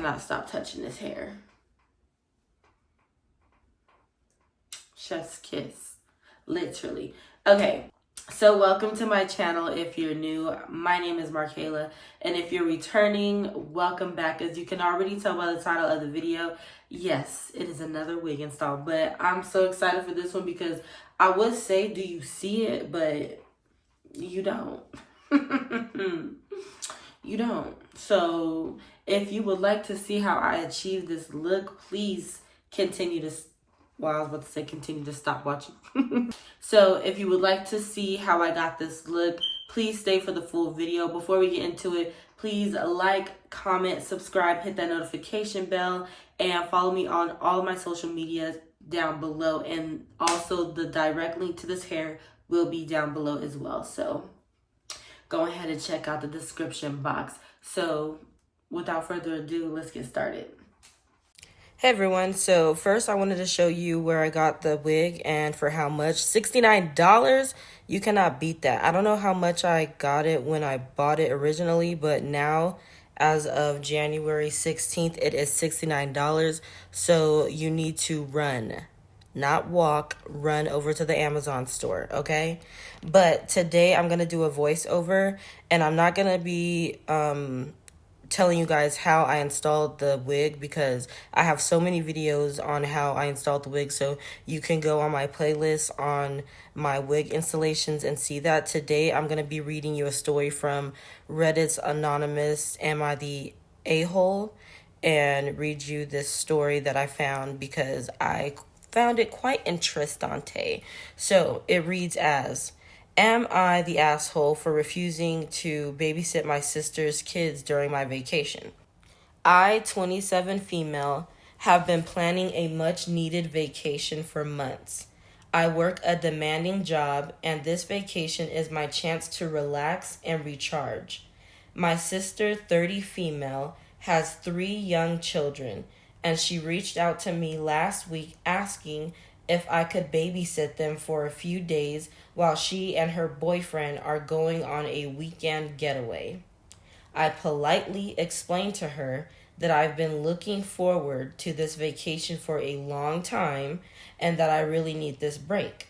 cannot stop touching this hair. Chef's kiss. Literally. Okay. So welcome to my channel. If you're new, my name is Markayylaab, and if you're returning, welcome back. As you can already tell by the title of the video, yes, it is another wig install, but I'm so excited for this one because I would say, do you see it? But you don't. You don't. So if you would like to see how I achieve this look, please continue to, well, I was about to say continue to stop watching. So if you would like to see how I got this look, please stay for the full video. Before we get into it, please like, comment, subscribe, hit that notification bell, and follow me on all of my social media down below. And also the direct link to this hair will be down below as well. So go ahead and check out the description box. So without further ado, let's get started. Hey everyone, so first I wanted to show you where I got the wig and for how much. $69, you cannot beat that. I don't know how much I got it when I bought it originally, but now as of January 16th, it is $69. So you need to run, not walk, run over to the Amazon store, okay? But today I'm going to do a voiceover, and I'm not going to be telling you guys how I installed the wig because I have so many videos on how I installed the wig, so you can go on my playlist on my wig installations and see that. Today I'm going to be reading you a story from Reddit's Anonymous Am I the A-Hole, and read you this story that I found because I found it quite interesting. So it reads as, am I the asshole for refusing to babysit my sister's kids during my vacation? I, 27 female, have been planning a much-needed vacation for months. I work a demanding job, and this vacation is my chance to relax and recharge. My sister, 30 female, has 3 young children, and she reached out to me last week asking if I could babysit them for a few days while she and her boyfriend are going on a weekend getaway. I politely explained to her that I've been looking forward to this vacation for a long time and that I really need this break.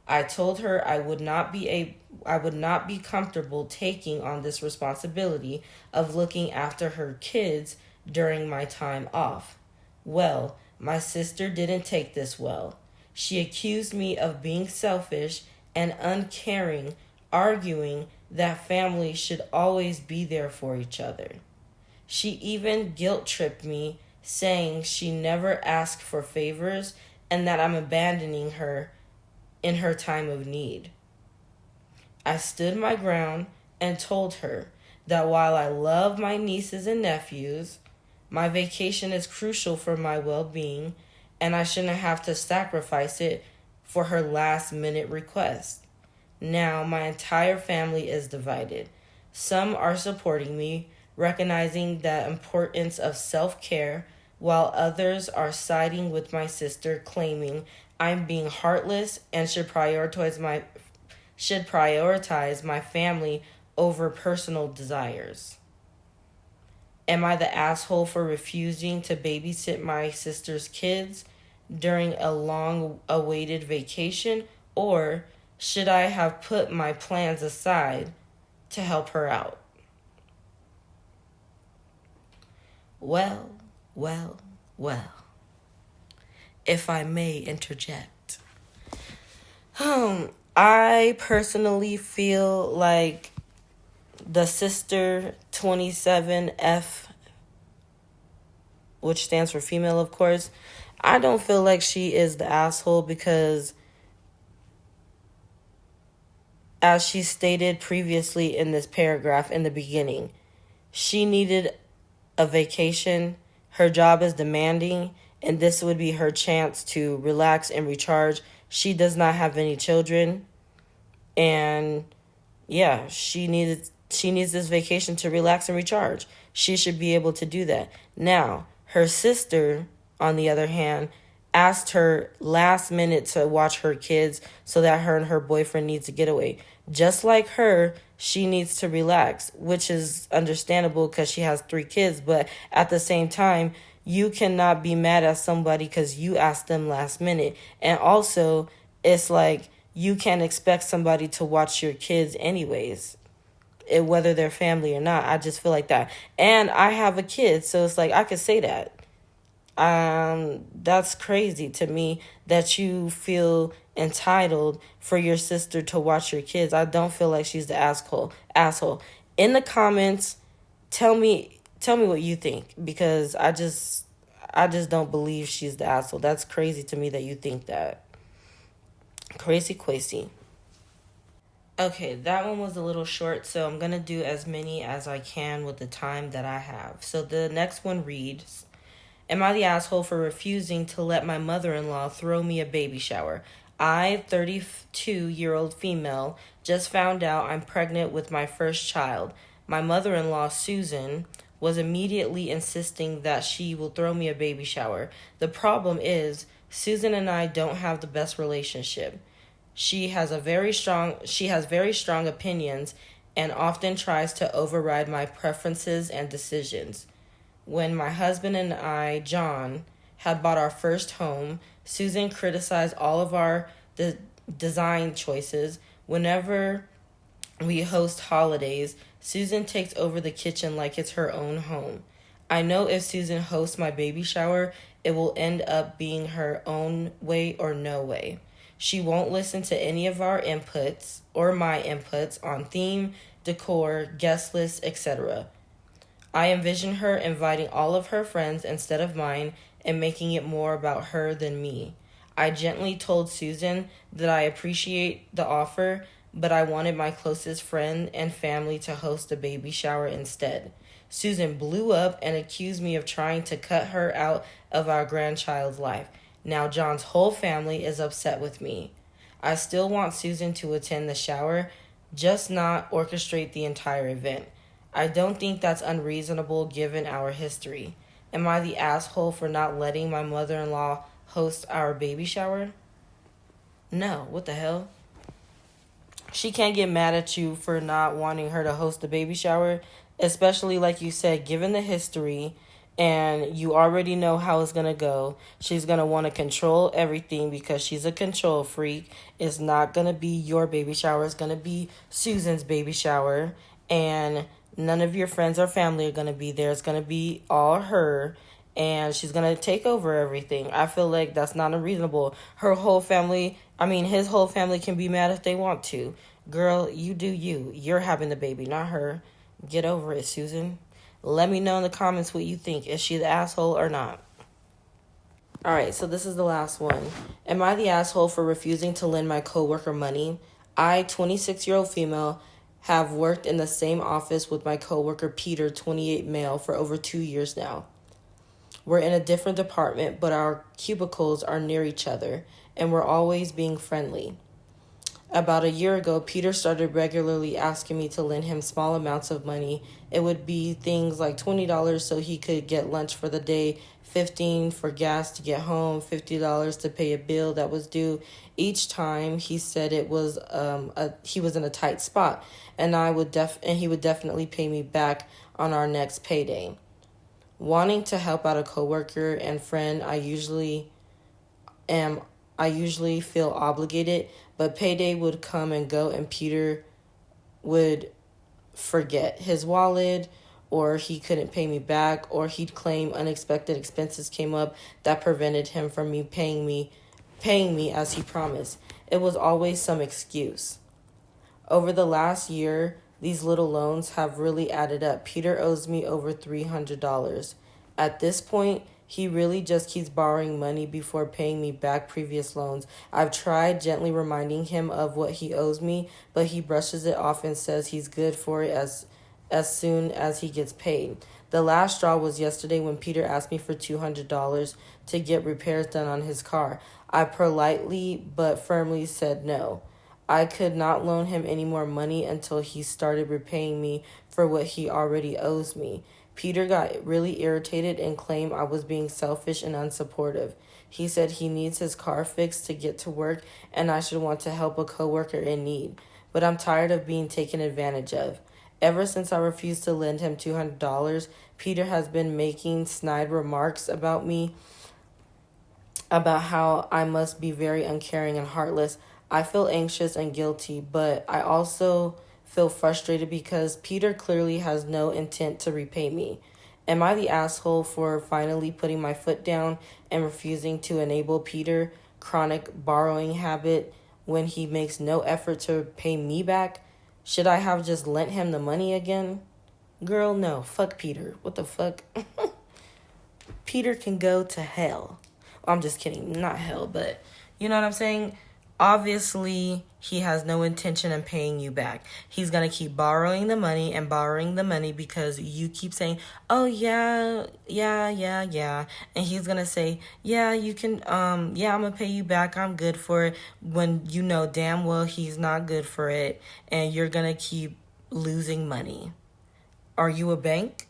I told her I would not be comfortable taking on this responsibility of looking after her kids during my time off. Well, my sister didn't take this well. She accused me of being selfish and uncaring, arguing that families should always be there for each other. She even guilt-tripped me, saying she never asked for favors and that I'm abandoning her in her time of need. I stood my ground and told her that while I love my nieces and nephews, my vacation is crucial for my well-being, and I shouldn't have to sacrifice it for her last-minute request. Now my entire family is divided. Some are supporting me, recognizing the importance of self-care, while others are siding with my sister, claiming I'm being heartless and should prioritize my family over personal desires. Am I the asshole for refusing to babysit my sister's kids during a long-awaited vacation, or should I have put my plans aside to help her out? Well, if I may interject. I personally feel like the sister 27F, which stands for female, of course, I don't feel like she is the asshole because, as she stated previously in this paragraph in the beginning, she needed a vacation. Her job is demanding, and this would be her chance to relax and recharge. She does not have any children, and yeah, she needs this vacation to relax and recharge. She should be able to do that. Now, her sister, on the other hand, asked her last minute to watch her kids so that her and her boyfriend needs to get away. Just like her, she needs to relax, which is understandable because she has 3 kids. But at the same time, you cannot be mad at somebody because you asked them last minute. And also, it's like you can't expect somebody to watch your kids anyways, whether they're family or not. I just feel like that. And I have a kid, so it's like I could say that. That's crazy to me that you feel entitled for your sister to watch your kids. I don't feel like she's the asshole. In the comments, tell me what you think, because I just don't believe she's the asshole. That's crazy to me that you think that. Crazy quazy. Okay, that one was a little short, so I'm gonna do as many as I can with the time that I have. So the next one reads, am I the asshole for refusing to let my mother-in-law throw me a baby shower? I, 32-year-old female, just found out I'm pregnant with my first child. My mother-in-law, Susan, was immediately insisting that she will throw me a baby shower. The problem is, Susan and I don't have the best relationship. She has very strong opinions and often tries to override my preferences and decisions. When my husband and I, John, had bought our first home, Susan criticized all of our design choices. Whenever we host holidays, Susan takes over the kitchen like it's her own home. I know if Susan hosts my baby shower, it will end up being her own way or no way. She won't listen to any of our inputs or my inputs on theme, decor, guest lists, etc. I envision her inviting all of her friends instead of mine and making it more about her than me. I gently told Susan that I appreciate the offer, but I wanted my closest friend and family to host a baby shower instead. Susan blew up and accused me of trying to cut her out of our grandchild's life. Now John's whole family is upset with me. I still want Susan to attend the shower, just not orchestrate the entire event. I don't think that's unreasonable given our history. Am I the asshole for not letting my mother-in-law host our baby shower? No, what the hell? She can't get mad at you for not wanting her to host the baby shower, especially like you said, given the history, and you already know how it's going to go. She's going to want to control everything because she's a control freak. It's not going to be your baby shower. It's going to be Susan's baby shower, and none of your friends or family are going to be there. It's going to be all her, and she's going to take over everything. I feel like that's not unreasonable. His whole family can be mad if they want to. Girl, you do you. You're having the baby, not her. Get over it, Susan. Let me know in the comments what you think. Is she the asshole or not? All right, so this is the last one. Am I the asshole for refusing to lend my coworker money? I, 26-year-old female, have worked in the same office with my coworker Peter, 28 male, for over 2 years now. We're in a different department, but our cubicles are near each other, and we're always being friendly. About a year ago, Peter started regularly asking me to lend him small amounts of money. It would be things like $20 so he could get lunch for the day, $15 for gas to get home, $50 to pay a bill that was due. Each time he said it was he was in a tight spot, and he would definitely pay me back on our next payday. Wanting to help out a coworker and friend, I usually feel obligated, but payday would come and go and Peter would forget his wallet, or he couldn't pay me back, or he'd claim unexpected expenses came up that prevented him from paying me as he promised. It was always some excuse. Over the last year, these little loans have really added up. Peter owes me over $300. At this point, he really just keeps borrowing money before paying me back previous loans. I've tried gently reminding him of what he owes me, but he brushes it off and says he's good for it as soon as he gets paid. The last straw was yesterday when Peter asked me for $200 to get repairs done on his car. I politely but firmly said no. I could not loan him any more money until he started repaying me for what he already owes me. Peter got really irritated and claimed I was being selfish and unsupportive. He said he needs his car fixed to get to work and I should want to help a coworker in need. but I'm tired of being taken advantage of. Ever since I refused to lend him $200, Peter has been making snide remarks about me, about how I must be very uncaring and heartless. I feel anxious and guilty, but I also feel frustrated because Peter clearly has no intent to repay me. Am I the asshole for finally putting my foot down and refusing to enable Peter's chronic borrowing habit when he makes no effort to pay me back? Should I have just lent him the money again? Girl, no. Fuck Peter. What the fuck? Peter can go to hell. I'm just kidding. Not hell, but you know what I'm saying? Obviously, he has no intention of paying you back. He's going to keep borrowing the money and borrowing the money because you keep saying, oh, yeah. And he's going to say, yeah, you can, yeah, I'm going to pay you back. I'm good for it. When you know damn well he's not good for it and you're going to keep losing money. Are you a bank?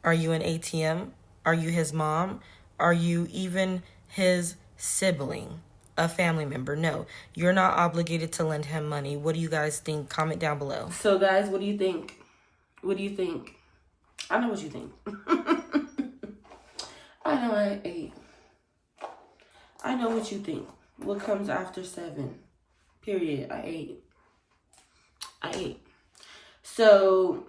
Are you an ATM? Are you his mom? Are you even his sibling? A family member? No. You're not obligated to lend him money. What do you guys think? Comment down below. So guys, what do you think? What do you think? I know what you think. I know I ate. I know what you think. What comes after 7? Period. I ate. So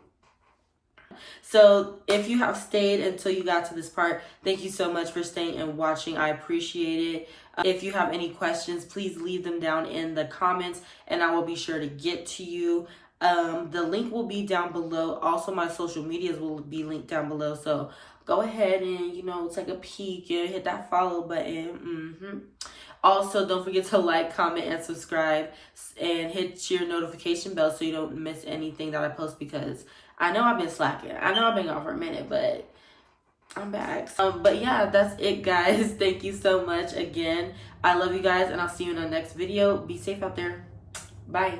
if you have stayed until you got to this part, thank you so much for staying and watching. I appreciate it. If you have any questions, please leave them down in the comments and I will be sure to get to you. The link will be down below. Also, my social medias will be linked down below. So go ahead and, take a peek and hit that follow button. Also, don't forget to like, comment, and subscribe. And hit your notification bell so you don't miss anything that I post because I know I've been slacking. I know I've been gone for a minute, but I'm back. But yeah, that's it, guys. Thank you so much again. I love you guys, and I'll see you in the next video. Be safe out there. Bye.